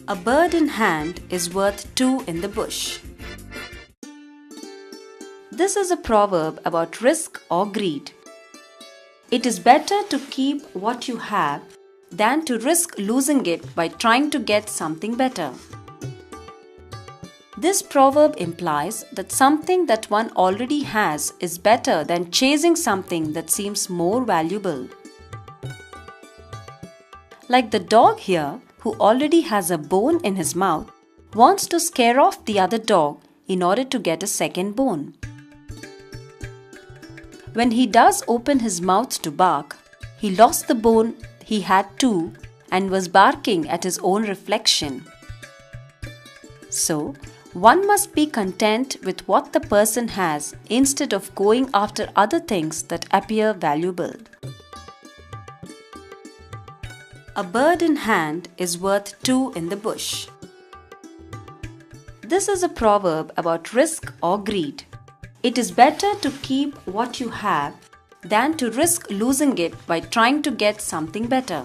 A bird in hand is worth two in the bush. This is a proverb about risk or greed. It is better to keep what you have than to risk losing it by trying to get something better. This proverb implies that something that one already has is better than chasing something that seems more valuable. Like the dog here, who already has a bone in his mouth, wants to scare off the other dog in order to get a second bone. When he does open his mouth to bark, he lost the bone he had too and was barking at his own reflection. So, one must be content with what the person has instead of going after other things that appear valuable. A bird in hand is worth two in the bush. This is a proverb about risk or greed. It is better to keep what you have than to risk losing it by trying to get something better.